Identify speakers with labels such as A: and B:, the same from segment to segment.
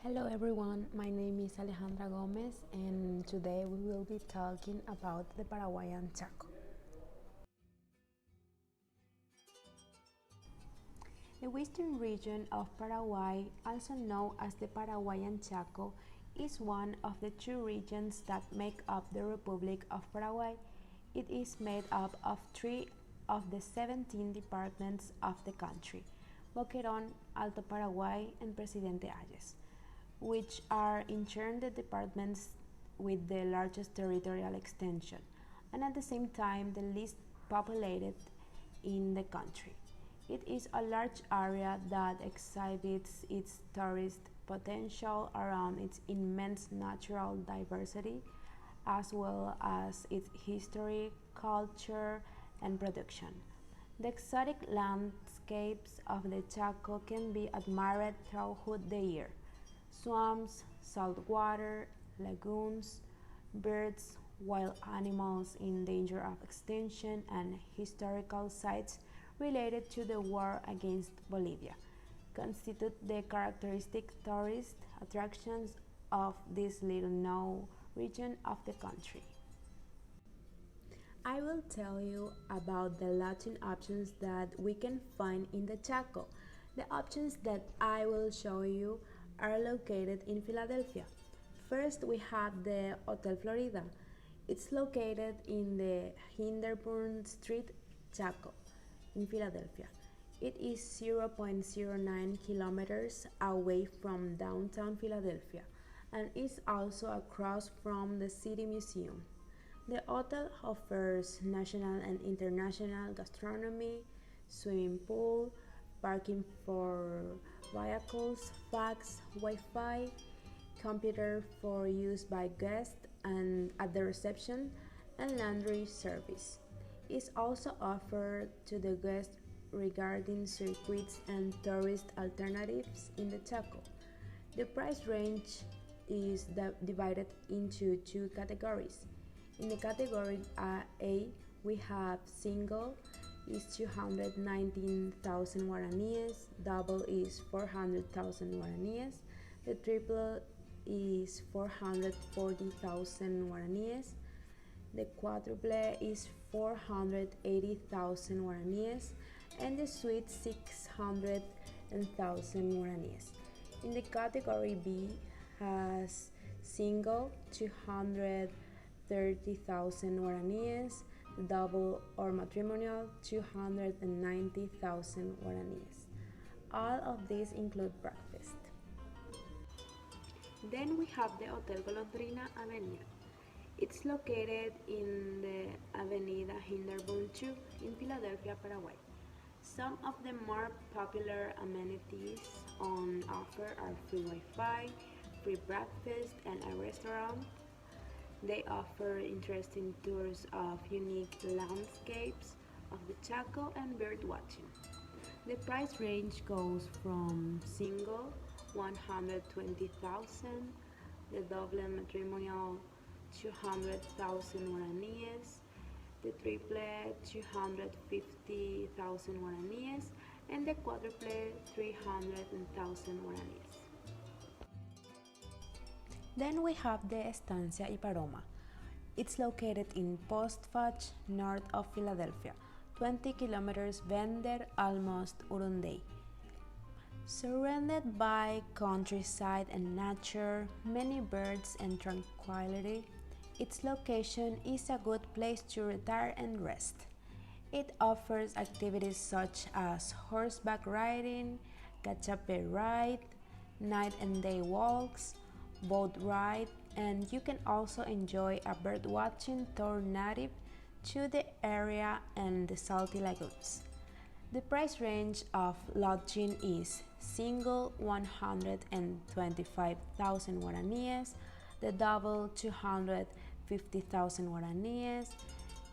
A: Hello everyone, my name is Alejandra Gomez and today we will be talking about the Paraguayan Chaco. The western region of Paraguay, also known as the Paraguayan Chaco, is one of the two regions that make up the Republic of Paraguay. It is made up of 3 of the 17 departments of the country: Boquerón, Alto Paraguay, and Presidente Hayes, which are in turn the departments with the largest territorial extension, and at the same time the least populated in the country. It is a large area that exhibits its tourist potential around its immense natural diversity, as well as its history, culture, and production. The exotic landscapes of the Chaco can be admired throughout the year. Swamps, salt water, lagoons, birds, wild animals in danger of extinction, and historical sites related to the war against Bolivia constitute the characteristic tourist attractions of this little known region of the country. I will tell you about the lodging options that we can find in the Chaco. The options that I will show you are located in Philadelphia. First, we have the Hotel Florida. It's located in the Hinderburn Street, Chaco, in Philadelphia. It is 0.09 kilometers away from downtown Philadelphia and is also across from the City Museum. The hotel offers national and international gastronomy, swimming pool, parking for vehicles, fax, Wi-Fi, computer for use by guests and at the reception, and laundry service. Is also offered to the guests regarding circuits and tourist alternatives in the Chaco. The price range is divided into 2 categories. In the category A, we have single is 219,000 guaraníes, double is 400,000 guaraníes, the triple is 440,000 guaraníes, the quadruple is 480,000 guaraníes, and the suite 600,000 guaraníes. In the category B has single 230,000 guaraníes, double or matrimonial 290,000 guaraníes. All of these include breakfast. Then we have the Hotel Golondrina Avenida. It's located in the Avenida Hinderburn 2 in Philadelphia, Paraguay. Some of the more popular amenities on offer are free Wi-Fi, free breakfast, and a restaurant. They offer interesting tours of unique landscapes of the Chaco and bird watching. The price range goes from single 120,000, the double and matrimonial 200,000 guaraníes, the triple 250,000 guaraníes, and the quadruple 300,000 guaraníes. Then we have the Estancia Iparoma. It's located in Postfach, north of Philadelphia, 20 kilometers Vender, almost Urunday. Surrounded by countryside and nature, many birds and tranquility, its location is a good place to retire and rest. It offers activities such as horseback riding, cachape ride, night and day walks, boat ride, and you can also enjoy a bird watching tour native to the area and the salty lagoons. The price range of lodging is single 125,000 guaraníes, the double 250,000 guaraníes,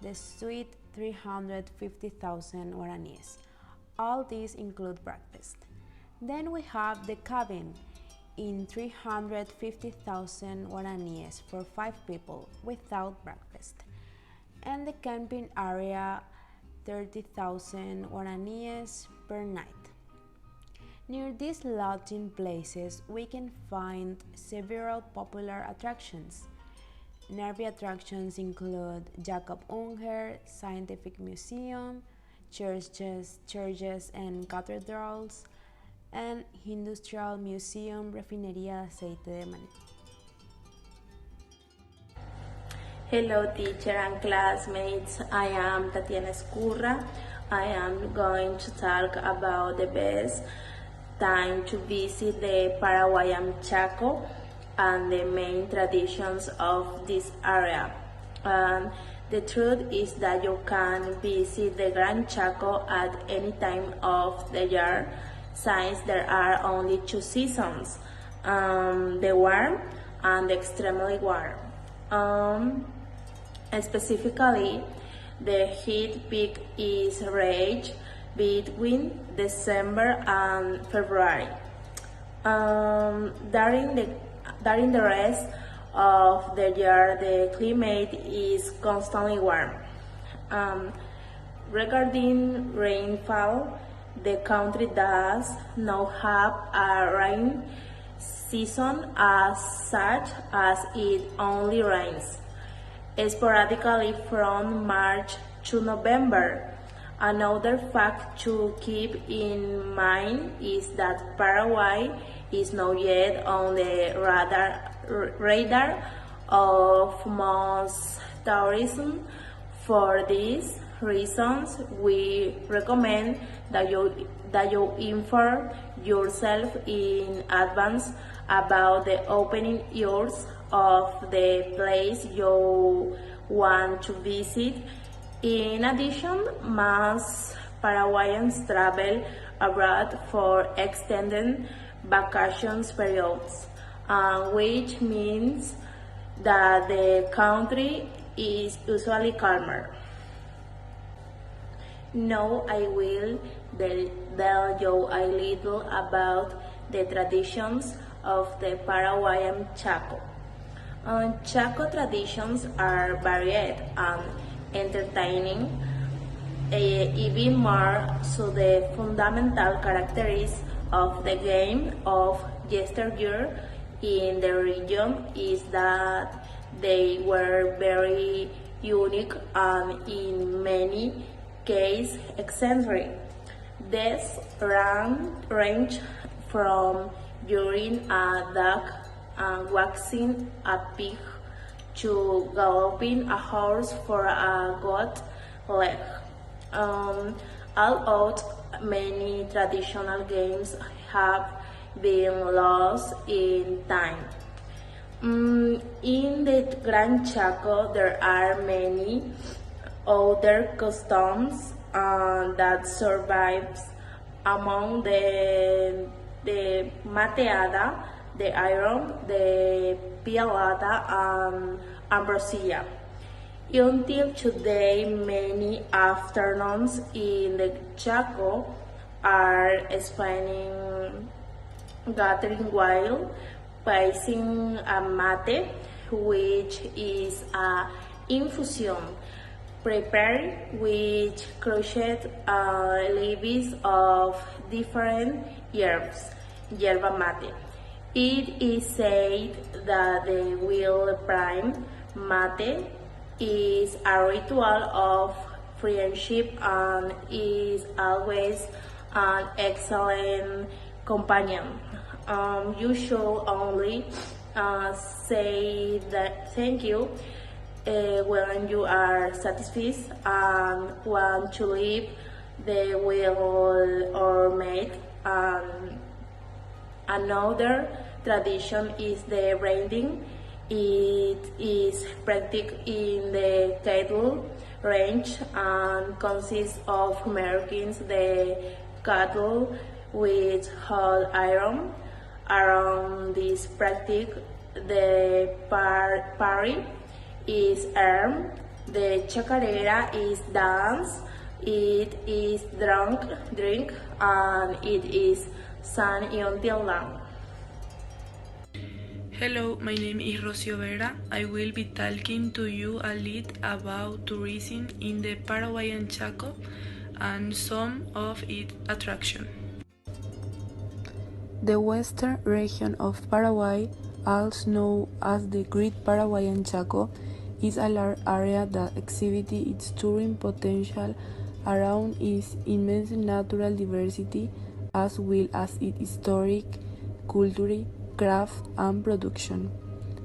A: the suite 350,000 guaraníes. All these include breakfast. Then we have the cabin in 350,000 guaraníes for 5 people without breakfast, and the camping area 30,000 guaraníes per night. Near these lodging places, we can find several popular attractions. Nearby attractions include Jacob Unger Scientific Museum, churches and cathedrals, and Industrial Museum Refinería de Aceite de Maní.
B: Hello teacher and classmates, I am Tatiana Escurra. I am going to talk about the best time to visit the Paraguayan Chaco and the main traditions of this area. And the truth is that you can visit the Gran Chaco at any time of the year, since there are only two seasons, the warm and the extremely warm. Specifically, the heat peak is reached between December and February. During the rest of the year, the climate is constantly warm. Regarding rainfall, the country does not have a rain season as such, as it only rains sporadically from March to November. Another fact to keep in mind is that Paraguay is not yet on the radar of most tourism. For these reasons, we recommend that you inform yourself in advance about the opening hours of the place you want to visit. In addition, most Paraguayans travel abroad for extended vacations periods, which means that the country is usually calmer. Now I will tell you a little about the traditions of the Paraguayan Chaco. Chaco traditions are varied and entertaining, even more so the fundamental characteristics of the game of yesteryear in the region is that they were very unique and in many cases eccentric. These range from luring a dog and waxing a pig to galloping a horse for a good leg. Although many traditional games have been lost in time. In the Gran Chaco, there are many other customs that survives, among the mateada, the iron, the pialata, and ambrosia. Until today, many afternoons in the Chaco are spent gathering while passing a mate, which is a infusion prepared with crushed leaves of different herbs, yerba mate. It is said that the will prime mate is a ritual of friendship and is always an excellent companion. You should only say that thank you when you are satisfied and want to leave the will or mate. Another tradition is the branding. It is practiced in the cattle range and consists of marking the cattle with hot iron. Around this practice, the party is earned, the chacarera is danced, it is drink, and it is sung until dawn.
C: Hello, my name is Rocio Vera. I will be talking to you a little about tourism in the Paraguayan Chaco and some of its attractions. The western region of Paraguay, also known as the Great Paraguayan Chaco, is a large area that exhibits its tourism potential around its immense natural diversity as well as its historic, culture, craft, and production.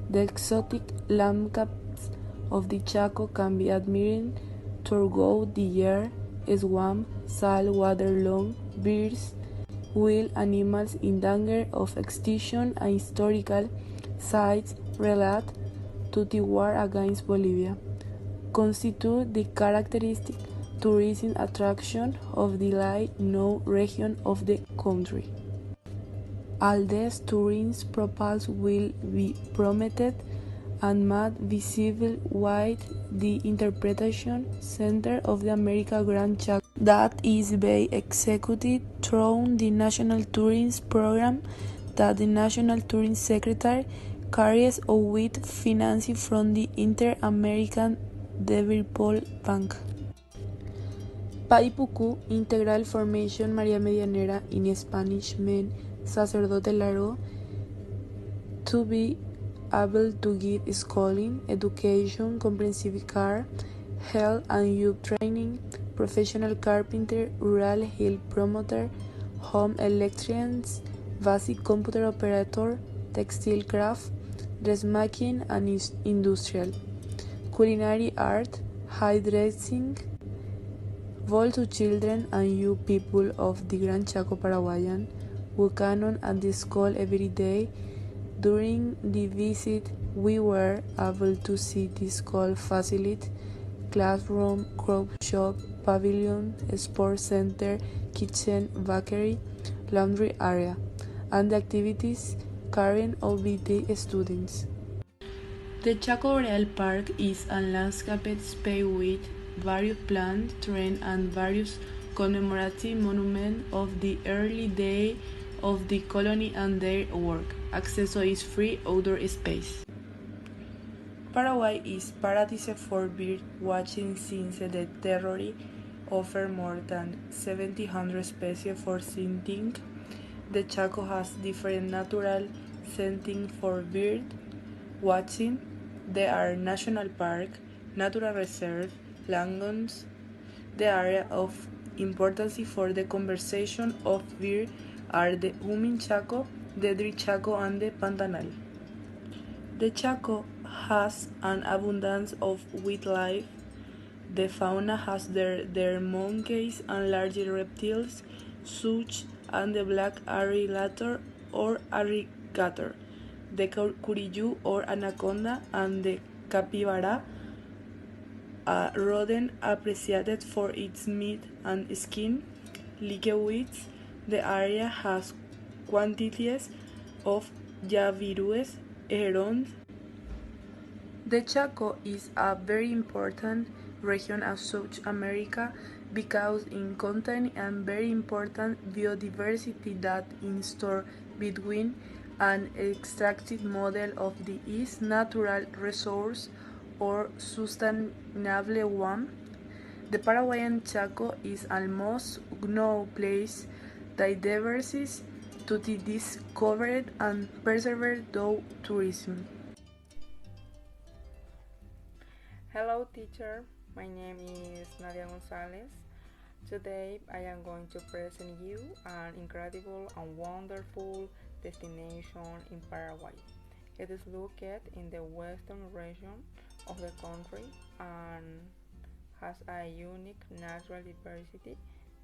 C: The exotic landscapes of the Chaco can be admired throughout the year: swamp, salt water, long birds, wild animals in danger of extinction, and historical sites related to the war against Bolivia constitute the characteristic tourism attraction of the light-known region of the country. All these tourism profiles will be promoted and made visible with the Interpretation Center of the America Grand Chaco that is being executed through the National Tourism Program that the National Tourism Secretary carries out with financing from the Inter-American Development Bank. Paipuku Integral Formation María Medianera, in Spanish means sacerdote largo, to be able to give schooling, education, comprehensive care, health and youth training, professional carpenter, rural health promoter, home electricians, basic computer operator, textile craft, dressmaking and industrial, culinary art, hairdressing, all to children and young people of the Gran Chaco Paraguayan who canon at the school every day. During the visit, we were able to see the school facility, classroom, crop shop, pavilion, sports center, kitchen, bakery, laundry area, and the activities carried out by the students. The Chaco Boreal Park is a landscaped space with various plant, terrain, and various commemorative monuments of the early days of the colony and their work. Access is free outdoor space. Paraguay is paradise for bird watching since the territory offers more than 700 species for sighting. The Chaco has different natural settings for bird watching. There are national park, natural reserve, lagoons. The area of importance for the conservation of birds are the Humin Chaco, the Dry Chaco, and the Pantanal. The Chaco has an abundance of wildlife. The fauna has their monkeys and larger reptiles, such as the black alligator or alligator, the curiyú or anaconda, and the capybara, a rodent appreciated for its meat and skin. Likewise, the area has quantities of jabirues, herons. The Chaco is a very important region of South America because it contains a very important biodiversity that is stored between an extractive model of the East natural resource or sustainable one. The Paraguayan Chaco is almost no place that diverses to be discovered and preserved through tourism.
D: Hello teacher, my name is Nadia Gonzalez. Today I am going to present you an incredible and wonderful destination in Paraguay. It is located in the western region of the country and has a unique natural diversity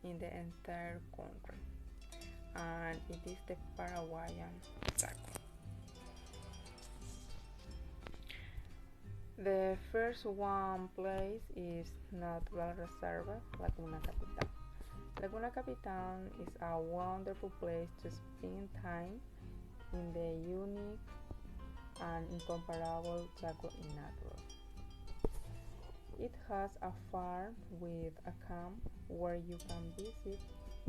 D: in the entire country, and it is the Paraguayan Chaco. The first one place is Natural Reserve Laguna Capitan. Laguna Capitan is a wonderful place to spend time in the unique and incomparable Chaco natural. It has a farm with a camp where you can visit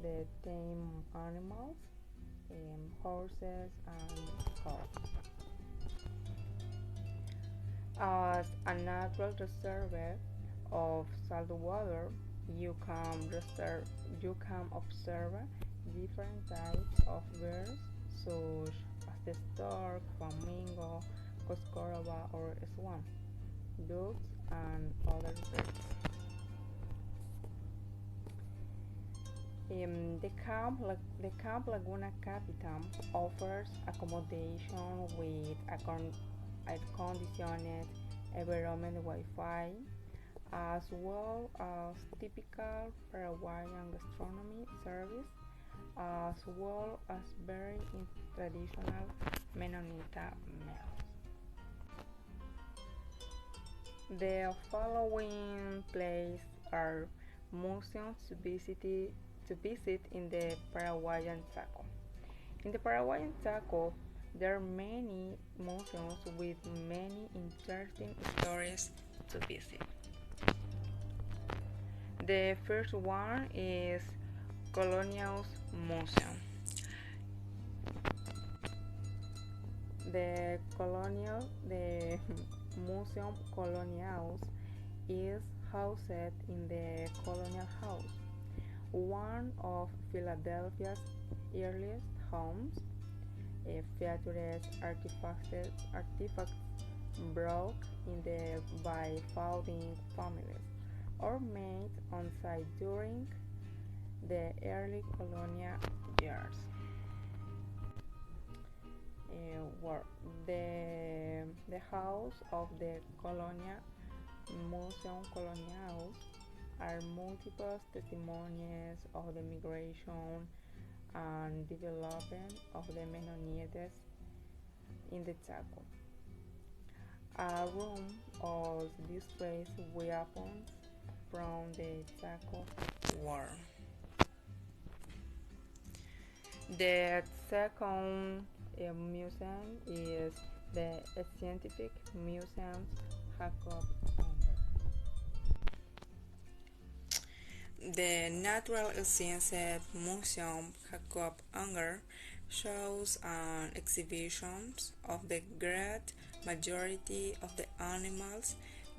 D: the tame animals, horses and cows. As a natural reserve of salt water, you can observe different types of birds such as the stork, flamingo, coscorova, or swan, ducks, and other birds. The Camp Laguna Capitan offers accommodation with a conditioned environment Wi-Fi, as well as typical Paraguayan gastronomy service, as well as very traditional Menonita meals. The following places are museums to visit in the Paraguayan Chaco. In the Paraguayan Chaco, there are many museums with many interesting stories to visit. The first one is Colonials Museum. The Museum Colonials is housed in the Colonial House, one of Philadelphia's earliest homes. Features artifacts brought in by founding families or made on site during the early colonial years. Were the house of the Colonial Museum Colonials are multiple testimonies of the migration and development of the Mennonites in the Chaco. A room of displays weapons from the Chaco War. The second museum is the Scientific Museum Jacob Unger. The Natural Sciences Museum Jacob Unger shows and exhibitions of the great majority of the animals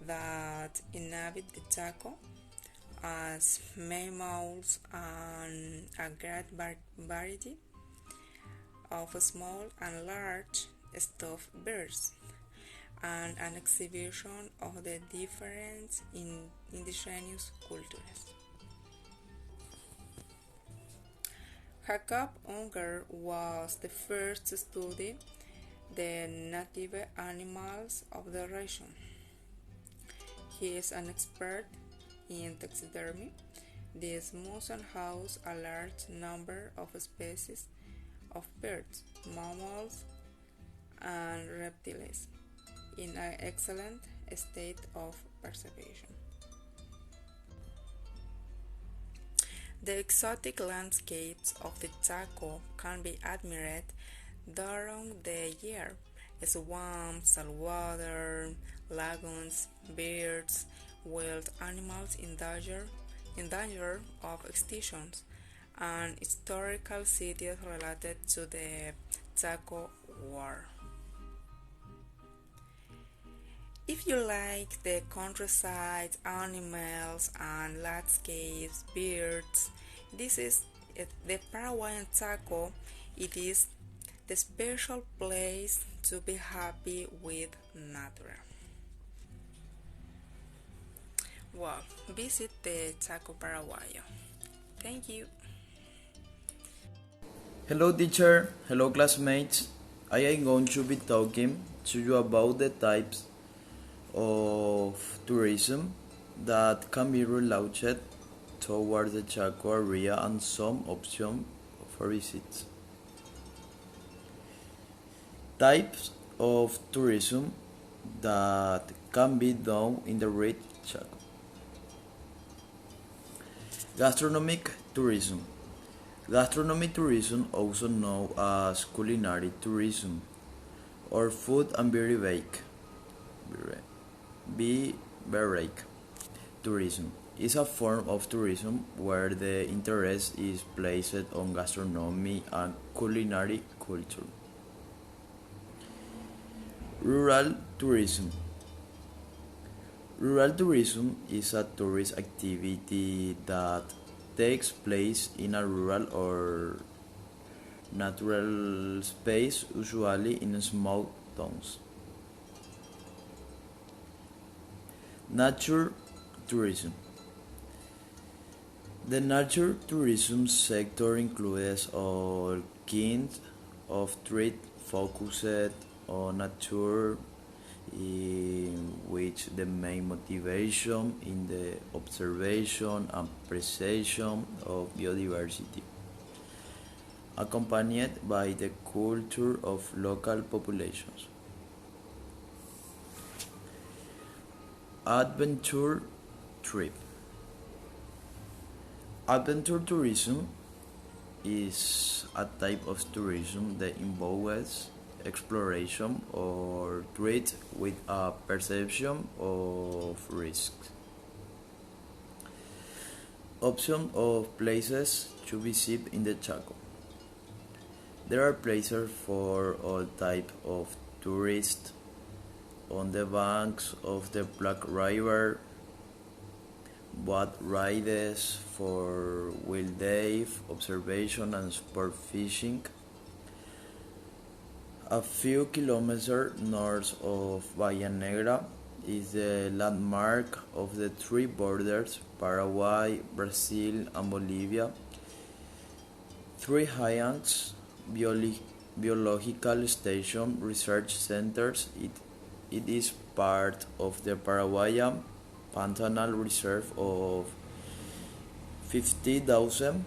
D: that inhabit the Chaco, as mammals and a great variety of small and large stuffed birds, and an exhibition of the different indigenous cultures. Jacob Unger was the first to study the native animals of the region. He is an expert in taxidermy. This museum houses a large number of species of birds, mammals, and reptiles in an excellent state of preservation. The exotic landscapes of the Chaco can be admired during the year: swamps, saltwater, lagoons, birds, wild animals in danger of extinction, and historical cities related to the Chaco War. If you like the countryside, animals, and landscapes, birds, this is the Paraguayan Chaco. It is the special place to be happy with nature. Well, visit the Chaco Paraguayo. Thank you.
E: Hello teacher, hello classmates. I am going to be talking to you about the types of tourism that can be relaunched towards the Chaco area and some options for visits. Types of tourism that can be done in the rich Chaco. Gastronomic tourism. Gastronomic tourism, also known as culinary tourism or food and beverage tourism, is a form of tourism where the interest is placed on gastronomy and culinary culture. Rural tourism. Rural tourism is a tourist activity that takes place in a rural or natural space, usually in small towns. Nature tourism. The nature tourism sector includes all kinds of trade focused on nature, in which the main motivation in the observation and appreciation of biodiversity, accompanied by the culture of local populations. Adventure trip. Adventure tourism is a type of tourism that involves exploration or trade with a perception of risk. Option of places to visit in the Chaco. There are places for all type of tourists on the banks of the Black River, boat rides for wildlife observation and sport fishing. A few kilometers north of Bahia Negra is the landmark of the three borders, Paraguay, Brazil, and Bolivia. Three giants biological station research centers. It is part of the Paraguayan Pantanal Reserve of 50,000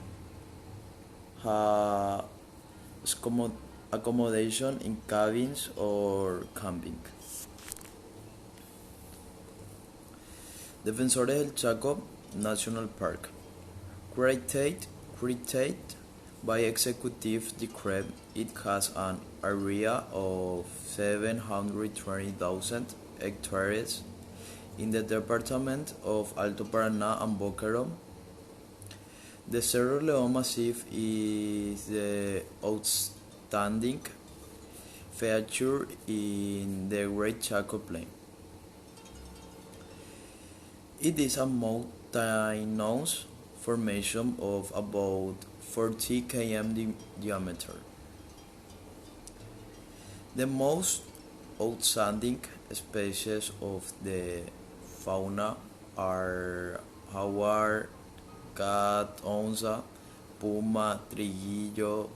E: accommodation in cabins or camping. Defensores del Chaco National Park. Created by executive decree, it has an area of 720,000 hectares in the department of Alto Paraná and Boquerón. The Cerro León Massif is the outstanding feature in the Great Chaco Plain. It is a mountainous formation of about 40 km diameter. The most outstanding species of the fauna are jaguar, cat, onza, puma, triguillo,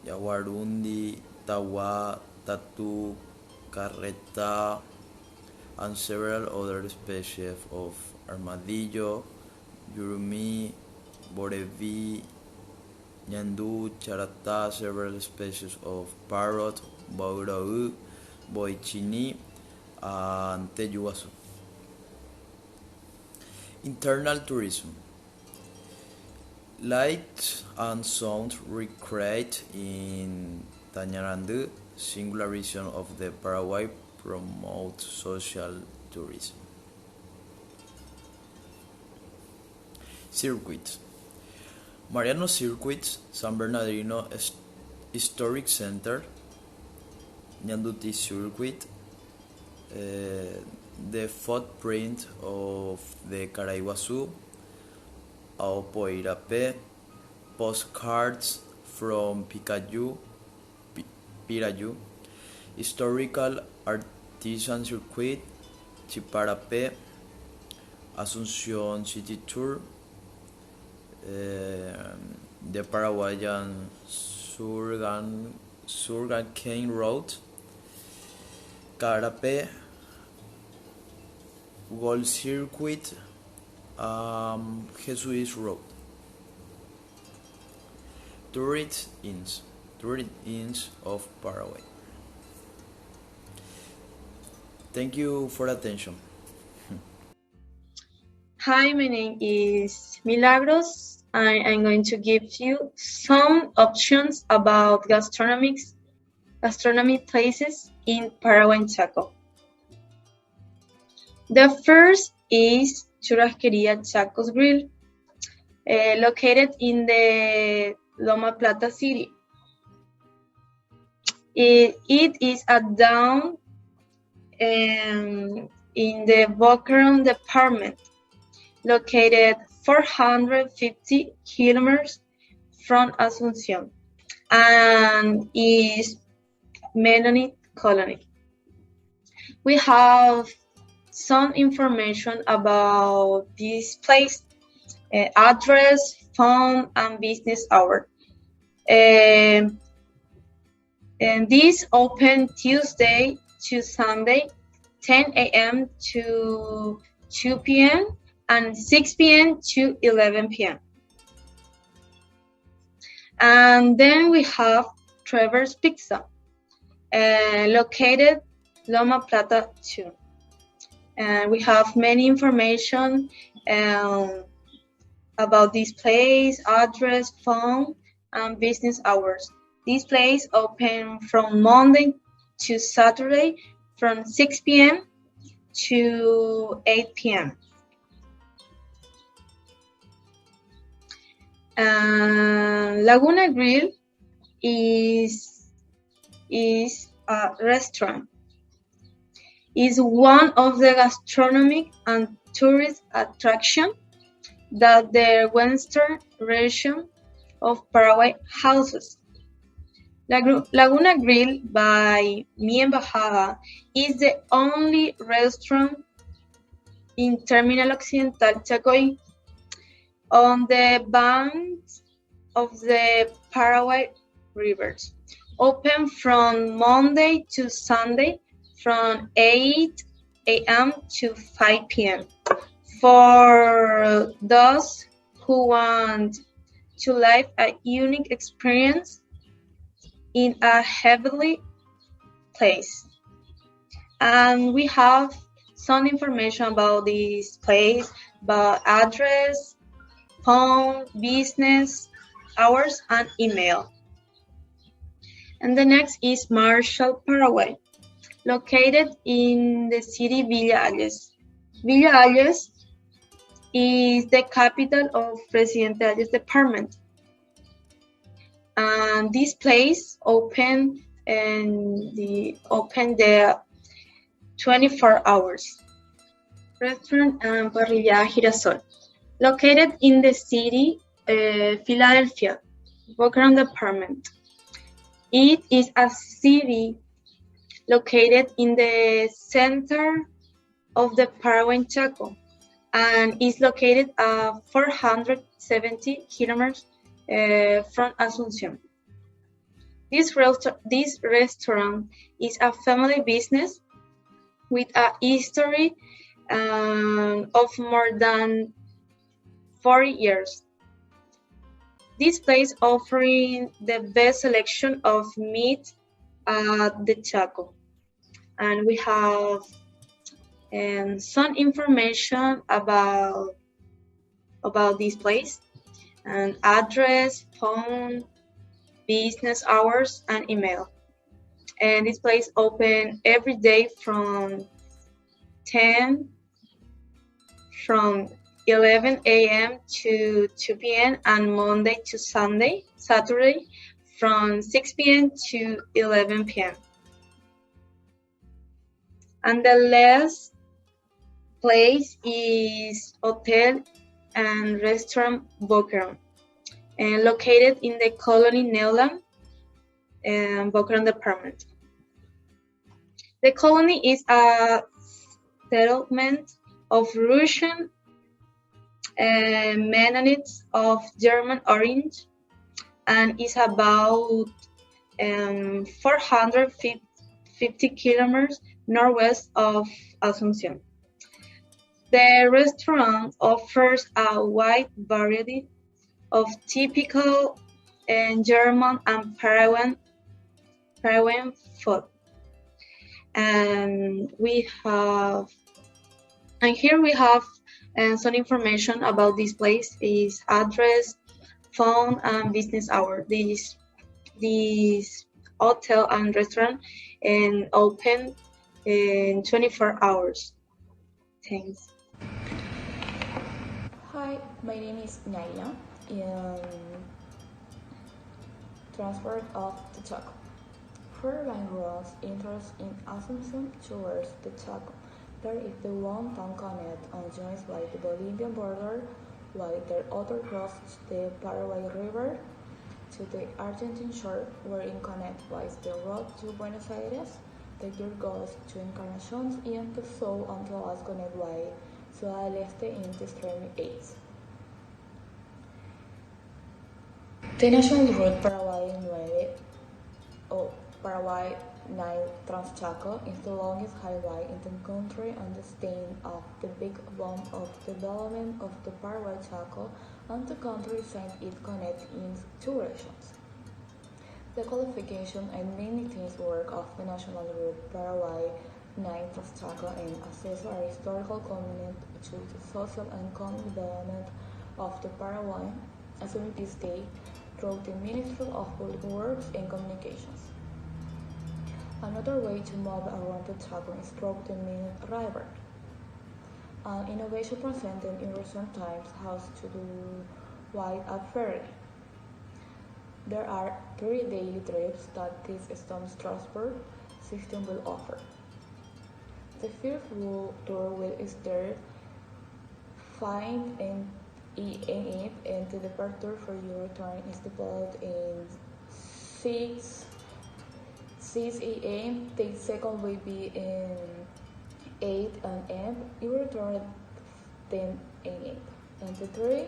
E: jaguarundi, tawa, tatu, carreta, and several other species of armadillo, yurumi, borevi, ñandú, charatá, several species of parrot, baurau, boichini, and teyuazu. Internal tourism. Light and sound recreate in Tañarandú, singular region of the Paraguay, promote social tourism. Circuits. Mariano Circuits, San Bernardino Historic Center, Ñanduti Circuit, the footprint of the Caraiguazú, Aopoirapé, postcards from Pirayú, historical artisan circuit, Chiparapé, Asunción City Tour, the Paraguayan Surgan Cane Road, Carapé, Gold Circuit, Jesus Road. Tourist Inns of Paraguay. Thank you for attention.
F: Hi, my name is Milagros. I'm going to give you some options about gastronomy places in Paraguayan Chaco. The first is Churrasquería Chaco's Grill, located in the Loma Plata city. It is a down in the Boquerón department, located 450 kilometers from Asunción. and is Mennonite colony. We have some information about this place, address, phone, and business hour. And this open Tuesday to Sunday, 10 a.m. to 2 p.m. and 6 p.m. to 11 p.m. And then we have Trevor's Pizza, located Loma Plata 2. And we have many information about this place, address, phone, and business hours. This place open from Monday to Saturday from 6 p.m. to 8 p.m. Laguna Grill is a restaurant. Is one of the gastronomic and tourist attraction that the western region of Paraguay houses. Laguna Grill by Mi Embajada is the only restaurant in Terminal Occidental Chaco on the banks of the Paraguay rivers. Open from Monday to Sunday from 8 a.m. to 5 p.m. For those who want to live a unique experience in a heavenly place. And we have some information about this place, about address, phone, business, hours, and email. And the next is Marshall, Paraguay, located in the city Villa Ayes. Villa Ayes is the capital of Presidente Ayes Department. And this place open the 24 hours. Restaurant and Parrilla Girasol, located in the city Philadelphia, Boca Raton Department. It is a city located in the center of the Paraguayan Chaco and is located at 470 kilometers from Asunción. This restaurant is a family business with a history of more than 40 years. This place offering the best selection of meat at the Chaco. And we have some information about this place, and address, phone, business hours, and email. And this place open every day from 11 a.m. to 2 p.m. and Monday to Saturday from 6 p.m. to 11 p.m. And the last place is Hotel and Restaurant Boca Raton, located in the colony Neuland, Boca Raton Department. The colony is a settlement of Russian Mennonites of German origin and is about 450 kilometers northwest of Asunción. The restaurant offers a wide variety of typical German and Paraguayan food. And here we have some information about this place: is address, phone, and business hour. This hotel and restaurant open in 24 hours. Thanks.
G: Hi, my name is Naila, transfer of the Chaco. Her line runs interest in Asunción towards the Chaco. There is the one town connect and joins by the Bolivian border, while the other crosses the Paraguay River to the Argentine shore, where it connects by the road to Buenos Aires. The tour goes to Encarnación y en the south until es connected by Ciudad del Este in the extreme 8. The national route Paraguay 9 Trans-Chaco is the longest highway in the country and the stain of the big bomb of development of the Paraguayan Chaco and the country since it connects in two regions. The qualification and maintenance work of the national route Paraguay 9 Trans-Chaco and access are historical commitment to the social and economic development of the Paraguay as of this day through the Ministry of Public Works and Communications. Another way to move around the Chaco is through the Minute River. An innovation presented in recent times has to do with a ferry. There are 3 daily trips that this stone's transport system will offer. The first tour will start 5 a.m. and the departure for your return is developed in 6 a.m. The second will be in 8 a.m. You return 10 a.m. And the third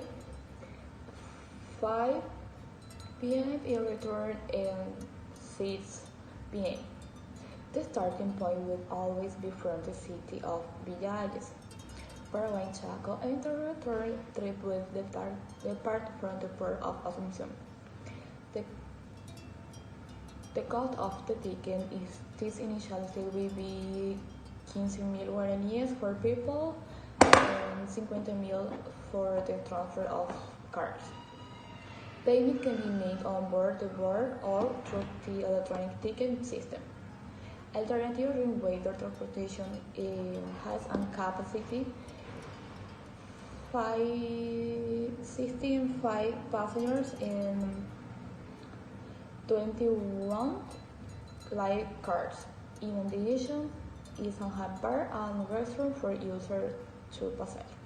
G: 5 p.m. You return at 6 p.m. The starting point will always be from the city of Villalles, Paraguayan Chaco, and the return trip will depart from the port of Asunción. The cost of the ticket is this initial stay will be 15,000 guaraníes for people and 50,000 for the transfer of cars. Payment can be made on board the board or through the electronic ticket system. Alternative railway transportation has a capacity 65 passengers and 21 light cars. In addition, is a bar and restaurant for users to passengers.